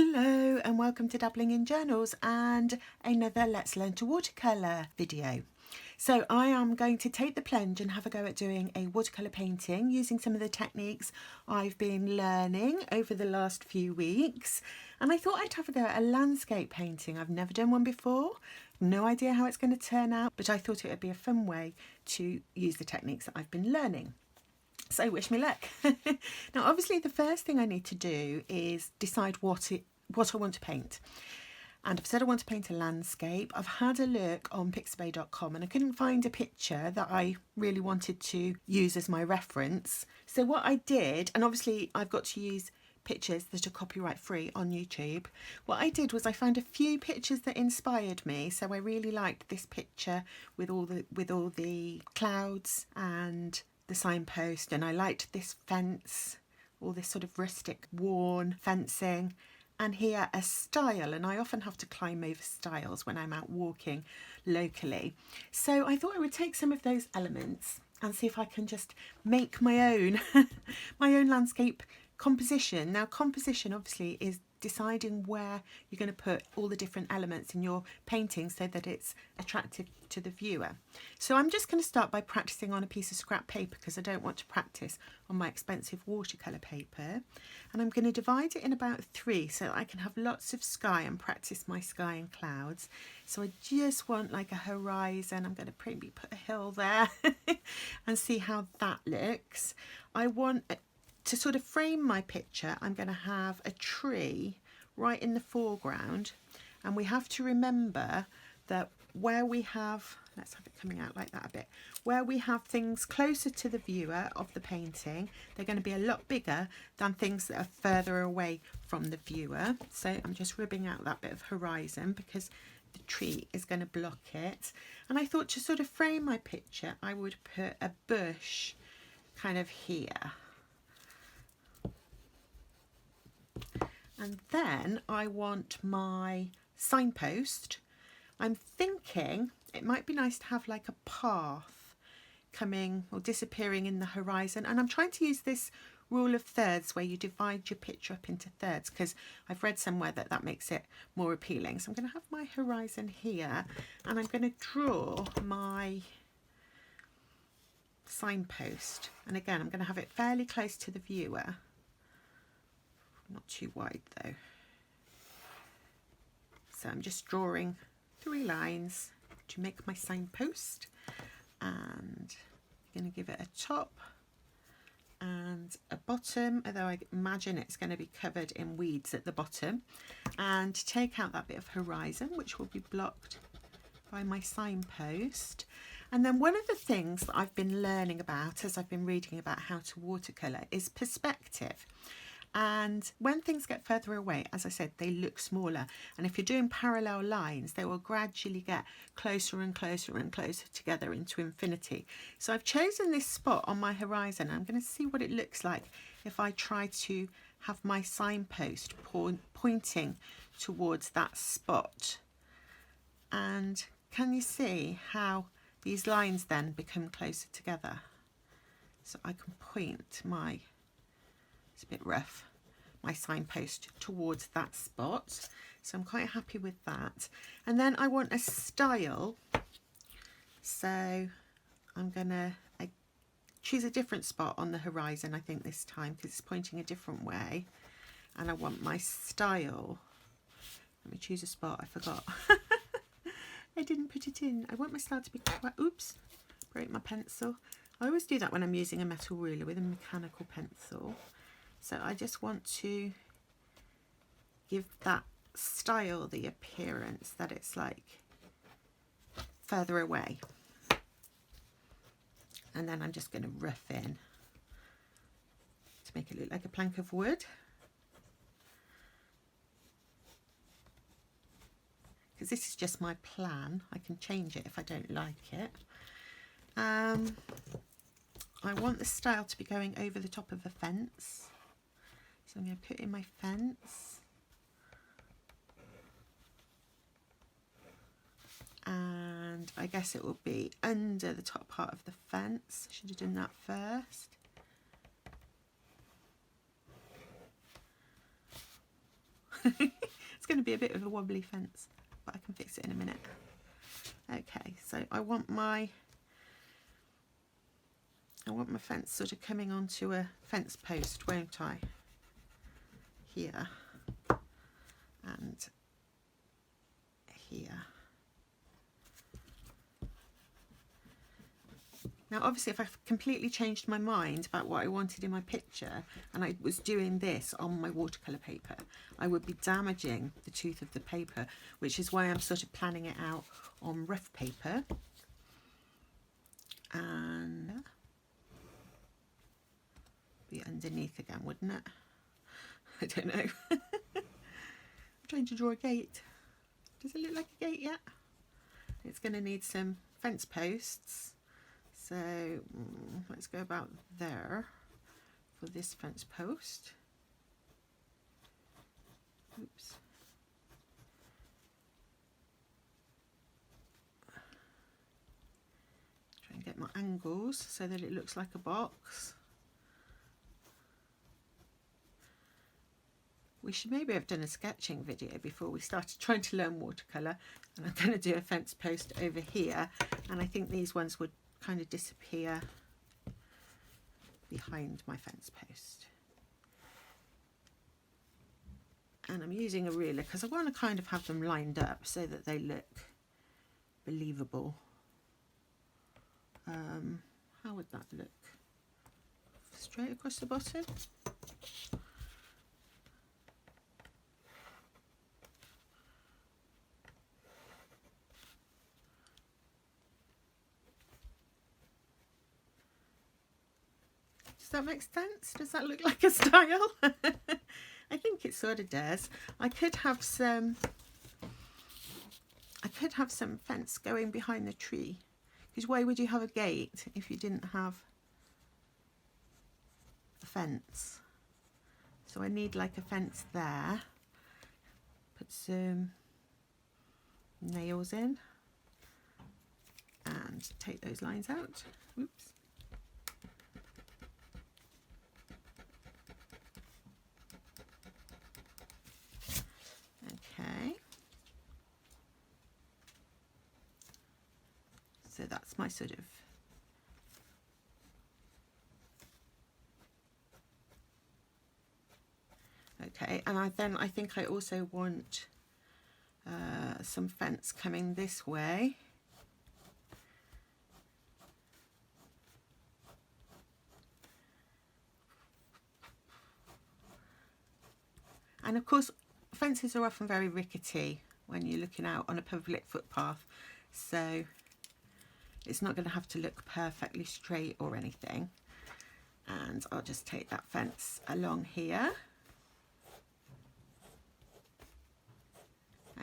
Hello and welcome to Dabbling in Journals and another Let's Learn to Watercolour video. So I am going to take the plunge and have a go at doing a watercolour painting using some of the techniques I've been learning over the last few weeks. And I thought I'd have a go at a landscape painting. I've never done one before, no idea how it's going to turn out, but I thought it would be a fun way to use the techniques that I've been learning. So wish me luck. Now obviously the first thing I need to do is decide what I want to paint. And I've said I want to paint a landscape. I've had a look on pixabay.com and I couldn't find a picture that I really wanted to use as my reference. So what I did, and obviously I've got to use pictures that are copyright free on YouTube. What I did was I found a few pictures that inspired me. So I really liked this picture with all the clouds and the signpost, and I liked this fence, all this sort of rustic worn fencing, and here a stile, and I often have to climb over stiles when I'm out walking locally. So I thought I would take some of those elements and see if I can just make my own my own landscape composition. Now composition obviously is deciding where you're going to put all the different elements in your painting so that it's attractive to the viewer. So I'm just going to start by practicing on a piece of scrap paper because I don't want to practice on my expensive watercolour paper. And I'm going to divide it in about 3 so that I can have lots of sky and practice my sky and clouds. So I just want like a horizon. I'm going to maybe put a hill there and see how that looks. I want to sort of frame my picture. I'm going to have a tree right in the foreground, and we have to remember that where we have, let's have it coming out like that a bit, where we have things closer to the viewer of the painting, they're going to be a lot bigger than things that are further away from the viewer. So I'm just ribbing out that bit of horizon because the tree is going to block it. And I thought to sort of frame my picture I would put a bush kind of here. And then I want my signpost. I'm thinking it might be nice to have like a path coming or disappearing in the horizon. And I'm trying to use this rule of thirds where you divide your picture up into thirds because I've read somewhere that that makes it more appealing. So I'm going to have my horizon here and I'm going to draw my signpost. And again, I'm going to have it fairly close to the viewer. Not too wide though. So I'm just drawing 3 lines to make my signpost, and I'm going to give it a top and a bottom, although I imagine it's going to be covered in weeds at the bottom, and take out that bit of horizon which will be blocked by my signpost. And then one of the things that I've been learning about as I've been reading about how to watercolour is perspective. And when things get further away, as I said, they look smaller. And if you're doing parallel lines, they will gradually get closer and closer and closer together into infinity. So I've chosen this spot on my horizon. I'm going to see what it looks like if I try to have my signpost pointing towards that spot. And can you see how these lines then become closer together? So I can point my, it's a bit rough, my signpost towards that spot. So I'm quite happy with that. And then I want a style. So I'm gonna choose a different spot on the horizon, I think this time, because it's pointing a different way. And I want my style. Let me choose a spot, I forgot. I didn't put it in. I want my style to be quite, oops, broke my pencil. I always do that when I'm using a metal ruler with a mechanical pencil. So I just want to give that style the appearance that it's like further away. And then I'm just going to rough in to make it look like a plank of wood. Because this is just my plan. I can change it if I don't like it. I want the style to be going over the top of a fence. So I'm going to put in my fence, and I guess it will be under the top part of the fence. Should have done that first. It's going to be a bit of a wobbly fence, but I can fix it in a minute. Okay, so I want my fence sort of coming onto a fence post, won't I? Here and here. Now obviously if I've completely changed my mind about what I wanted in my picture and I was doing this on my watercolour paper, I would be damaging the tooth of the paper, which is why I'm sort of planning it out on rough paper. And be underneath again, wouldn't it? I don't know. I'm trying to draw a gate. Does it look like a gate yet? It's going to need some fence posts. So let's go about there for this fence post. Oops. Try and get my angles so that it looks like a box. We should maybe have done a sketching video before we started trying to learn watercolour, and I'm going to do a fence post over here, and I think these ones would kind of disappear behind my fence post. And I'm using a ruler because I want to kind of have them lined up so that they look believable. How would that look? Straight across the bottom? Does that make sense? Does that look like a style? I think it sort of does. I could have some fence going behind the tree, because why would you have a gate if you didn't have a fence? So I need like a fence there. Put some nails in and take those lines out. Oops. Okay, so that's my sort of okay, and I think I also want some fence coming this way. And of course fences are often very rickety when you're looking out on a public footpath, so it's not going to have to look perfectly straight or anything. And I'll just take that fence along here.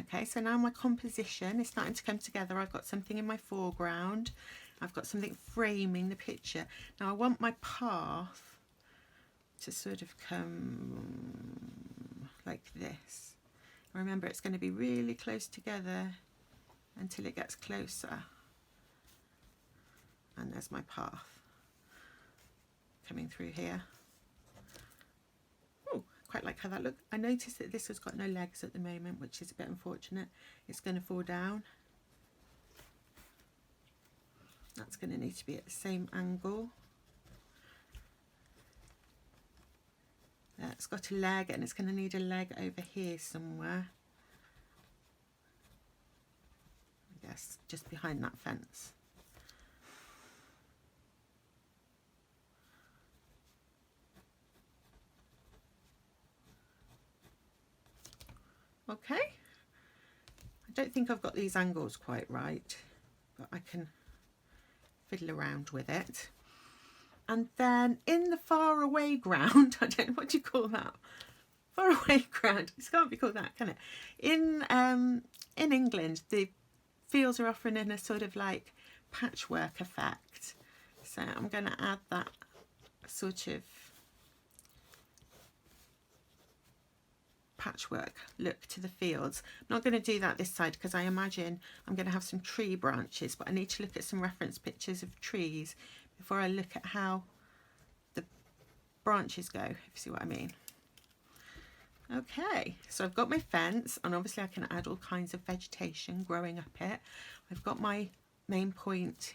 Okay, so now my composition is starting to come together. I've got something in my foreground, I've got something framing the picture. Now I want my path to sort of come like this. Remember, it's going to be really close together until it gets closer. And there's my path coming through here. Oh, quite like how that looks. I noticed that this has got no legs at the moment, which is a bit unfortunate. It's going to fall down. That's going to need to be at the same angle. It's got a leg, and it's going to need a leg over here somewhere. I guess just behind that fence. Okay. I don't think I've got these angles quite right, but I can fiddle around with it. And then in the far away ground, I don't know, what do you call that? Far away ground. It can't be called that, can it? In England, the fields are often in a sort of like patchwork effect. So I'm going to add that sort of patchwork look to the fields. I'm not going to do that this side because I imagine I'm going to have some tree branches, but I need to look at some reference pictures of trees before I look at how the branches go, if you see what I mean. Okay, so I've got my fence, and obviously I can add all kinds of vegetation growing up it. I've got my main point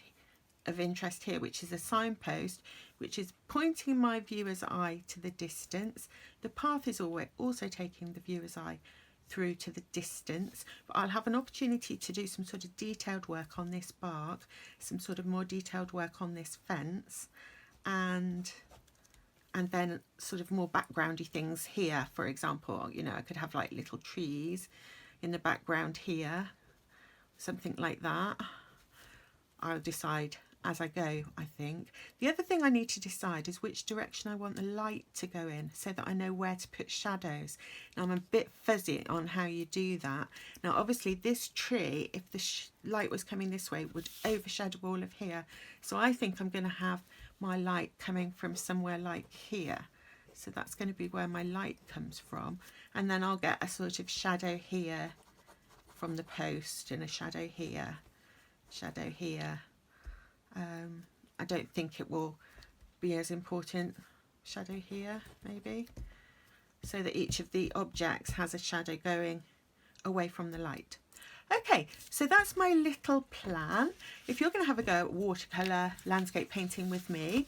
of interest here, which is a signpost, which is pointing my viewer's eye to the distance. The path is also taking the viewer's eye through to the distance, but I'll have an opportunity to do some sort of detailed work on this bark, some sort of more detailed work on this fence, and then sort of more backgroundy things here. For example, you know, I could have like little trees in the background here, something like that. I'll decide as I go, I think. The other thing I need to decide is which direction I want the light to go in, so that I know where to put shadows. Now I'm a bit fuzzy on how you do that. Now obviously this tree, if the light was coming this way, would overshadow all of here. So I think I'm going to have my light coming from somewhere like here. So that's going to be where my light comes from. And then I'll get a sort of shadow here from the post, and a shadow here, shadow here. I don't think it will be as important. Shadow here, maybe, so that each of the objects has a shadow going away from the light. Okay, so that's my little plan. If you're going to have a go at watercolour landscape painting with me,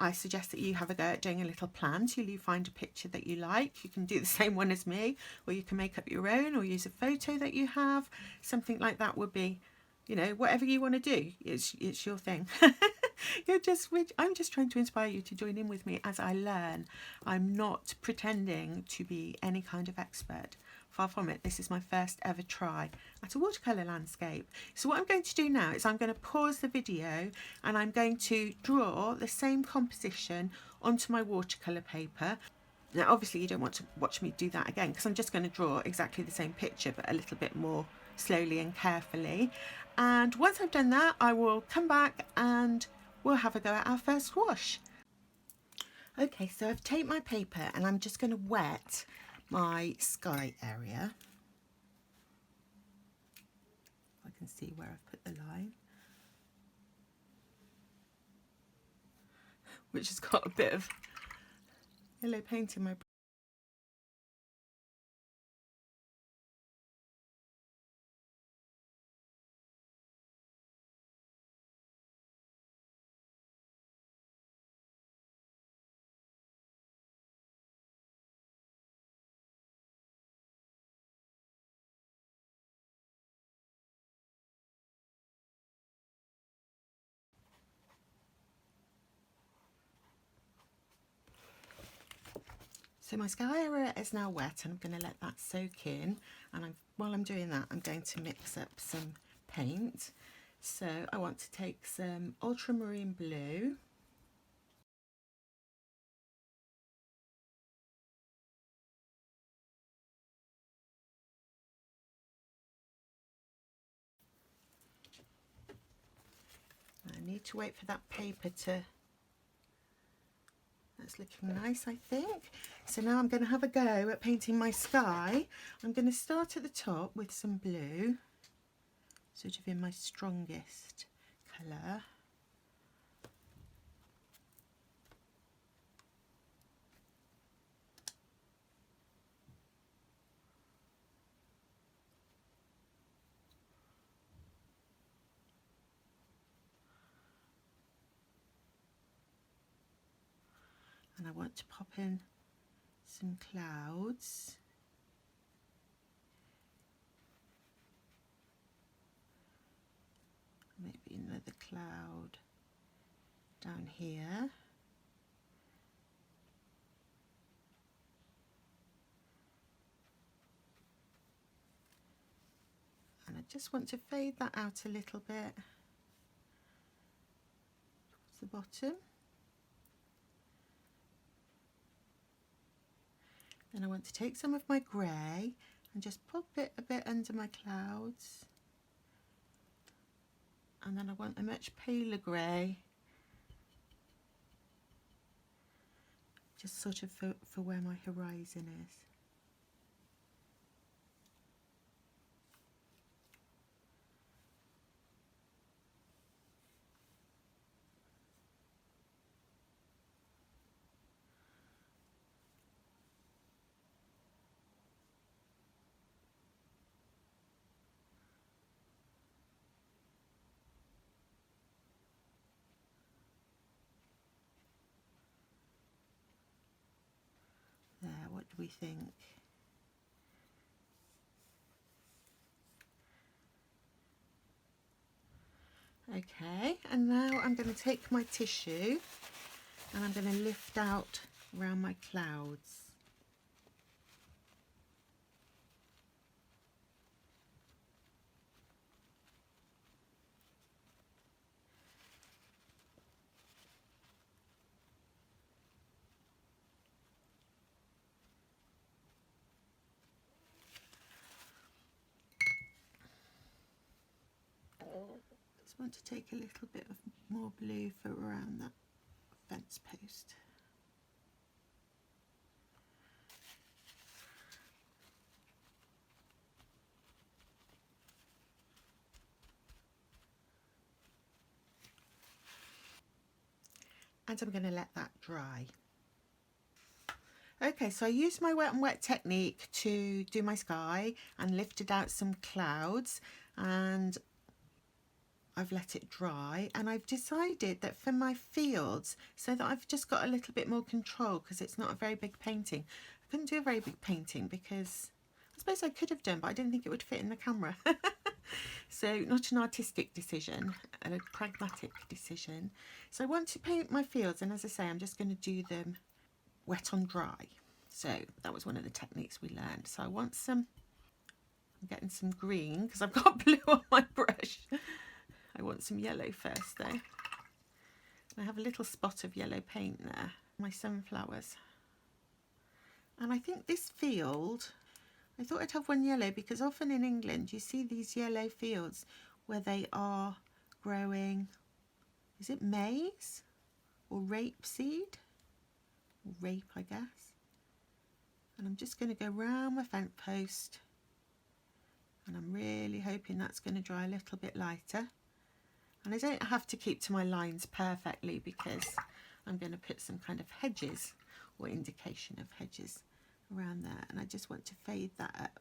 I suggest that you have a go at doing a little plan till you find a picture that you like. You can do the same one as me, or you can make up your own, or use a photo that you have. Something like that would be, you know, whatever you want to do. It's your thing. I'm just trying to inspire you to join in with me as I learn. I'm not pretending to be any kind of expert. Far from it. This is my first ever try at a watercolour landscape. So what I'm going to do now is I'm going to pause the video, and I'm going to draw the same composition onto my watercolour paper. Now obviously you don't want to watch me do that again, because I'm just going to draw exactly the same picture but a little bit more slowly and carefully. And once I've done that, I will come back and we'll have a go at our first wash. Okay, so I've taped my paper and I'm just going to wet my sky area. I can see where I've put the line, which has got a bit of yellow paint in my So my sky area is now wet, and I'm going to let that soak in. And while I'm doing that, I'm going to mix up some paint. So I want to take some ultramarine blue. I need to wait for that paper to... That's looking nice, I think. So now I'm going to have a go at painting my sky. I'm going to start at the top with some blue, sort of in my strongest colour. And I want to pop in some clouds. Maybe another cloud down here. And I just want to fade that out a little bit towards the bottom. Then I want to take some of my grey and just pop it a bit under my clouds. And then I want a much paler grey, just sort of for where my horizon is. do we think? Okay, and now I'm going to take my tissue and I'm going to lift out around my clouds. Just want to take a little bit of more blue for around that fence post. And I'm going to let that dry. Okay, so I used my wet and wet technique to do my sky and lifted out some clouds, and I've let it dry, and I've decided that for my fields, so that I've just got a little bit more control because it's not a very big painting. I couldn't do a very big painting because I suppose I could have done, but I didn't think it would fit in the camera. So not an artistic decision, a pragmatic decision. So I want to paint my fields, and as I say, I'm just going to do them wet on dry. So that was one of the techniques we learned. So I want some, I'm getting some green because I've got blue on my brush. I want some yellow first though. I have a little spot of yellow paint there, my sunflowers. And I think this field, I thought I'd have one yellow because often in England you see these yellow fields where they are growing, is it maize or rapeseed? Or rape, I guess. And I'm just going to go round my fence post, and I'm really hoping that's going to dry a little bit lighter. And I don't have to keep to my lines perfectly because I'm going to put some kind of hedges or indication of hedges around there, and I just want to fade that up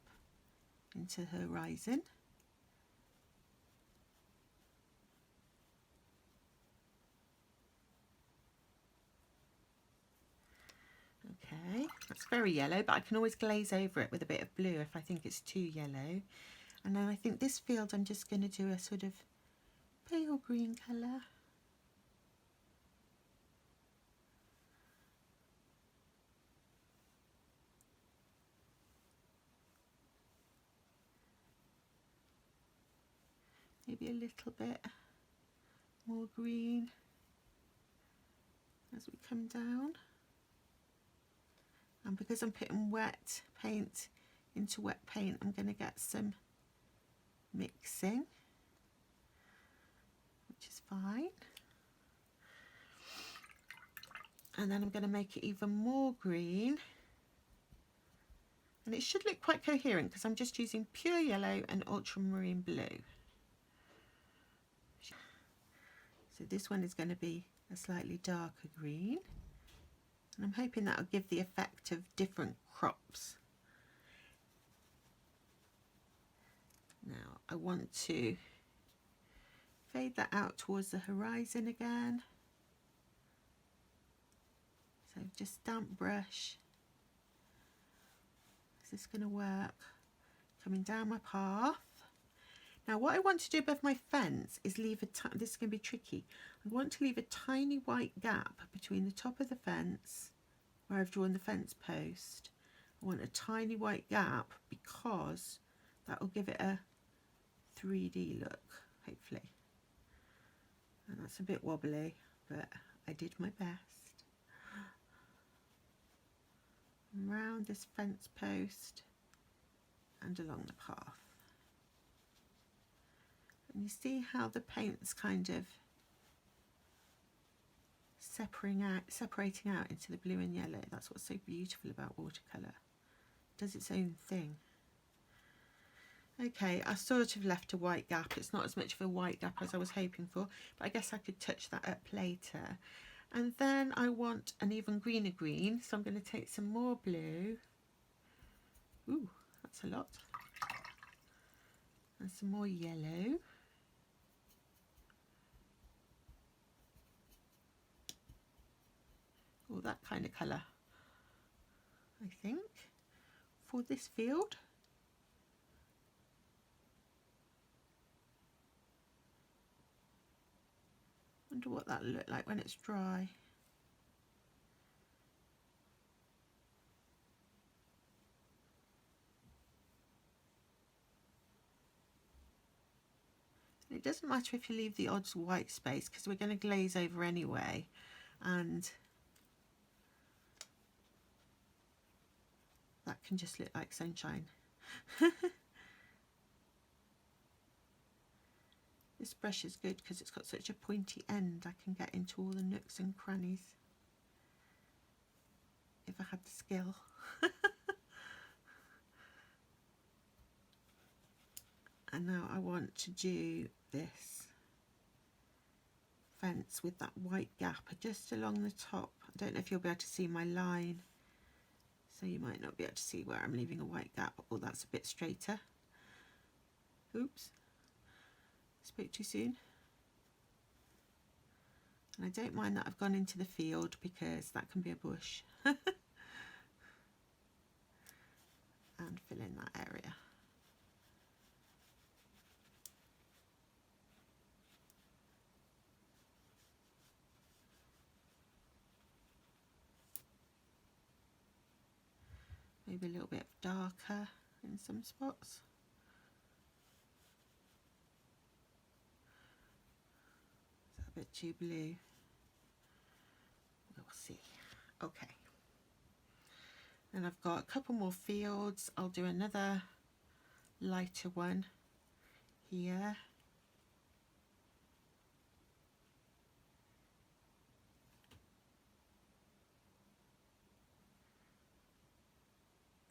into the horizon. Okay, that's very yellow, but I can always glaze over it with a bit of blue if I think it's too yellow. And then I think this field I'm just going to do a sort of pale green colour. Maybe a little bit more green as we come down. And because I'm putting wet paint into wet paint, I'm going to get some mixing, which is fine. And then I'm going to make it even more green. And it should look quite coherent because I'm just using pure yellow and ultramarine blue. So this one is going to be a slightly darker green. And I'm hoping that'll give the effect of different crops. Now I want to fade that out towards the horizon again. So just damp brush. Is this going to work? Coming down my path. Now what I want to do above my fence is leave a this is going to be tricky. I want to leave a tiny white gap between the top of the fence where I've drawn the fence post. I want a tiny white gap because that will give it a 3D look, hopefully. And that's a bit wobbly, but I did my best. Around this fence post and along the path. And you see how the paint's kind of separating out into the blue and yellow. That's what's so beautiful about watercolour. It does its own thing. Okay, I sort of left a white gap. It's not as much of a white gap as I was hoping for, but I guess I could touch that up later. And then I want an even greener green, so I'm going to take some more blue. Ooh, that's a lot. And some more yellow. Or that kind of colour, I think. for this field. Wonder what that'll look like when it's dry. It doesn't matter if you leave the odd white space because we're going to glaze over anyway, and that can just look like sunshine. This brush is good because it's got such a pointy end. I can get into all the nooks and crannies if I had the skill. And now I want to do this fence with that white gap just along the top. I don't know if you'll be able to see my line, so you might not be able to see where I'm leaving a white gap. Oh, that's a bit straighter. Oops, spoke too soon. And I don't mind that I've gone into the field because that can be a bush. And fill in that area. Maybe a little bit darker in some spots. Is that a bit too blue? We'll see. Okay. And I've got a couple more fields. I'll do another lighter one here.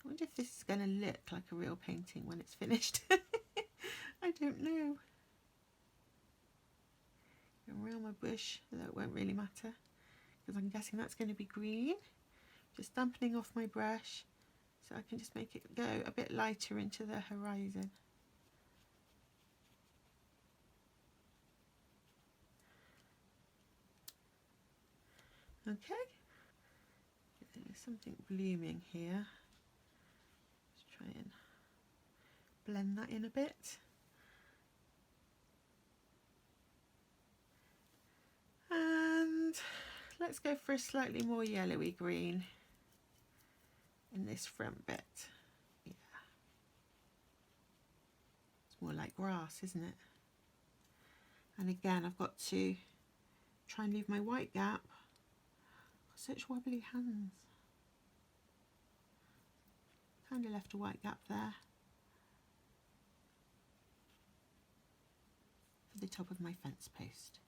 I wonder if this is going to look like a real painting when it's finished. I don't know. Around my bush, though it won't really matter because I'm guessing that's going to be green. Just dampening off my brush so I can just make it go a bit lighter into the horizon. Okay, there's something blooming here. Let's try and blend that in a bit. And let's go for a slightly more yellowy green in this front bit. Yeah, it's more like grass, isn't it? And again, I've got to try and leave my white gap. I've got such wobbly hands. Kind of left a white gap there for the top of my fence post.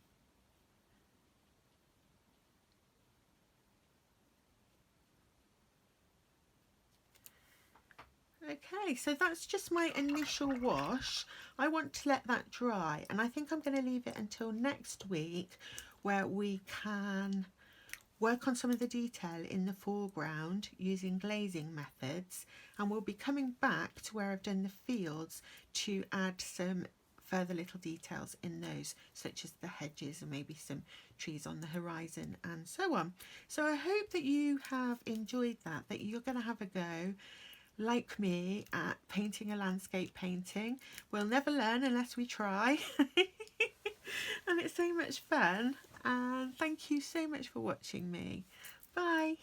Okay, so that's just my initial wash. I want to let that dry, and I think I'm going to leave it until next week where we can work on some of the detail in the foreground using glazing methods, and we'll be coming back to where I've done the fields to add some further little details in those, such as the hedges and maybe some trees on the horizon and so on. So I hope that you have enjoyed that you're going to have a go like me at painting a landscape painting. We'll never learn unless we try. And it's so much fun, and thank you so much for watching me. Bye.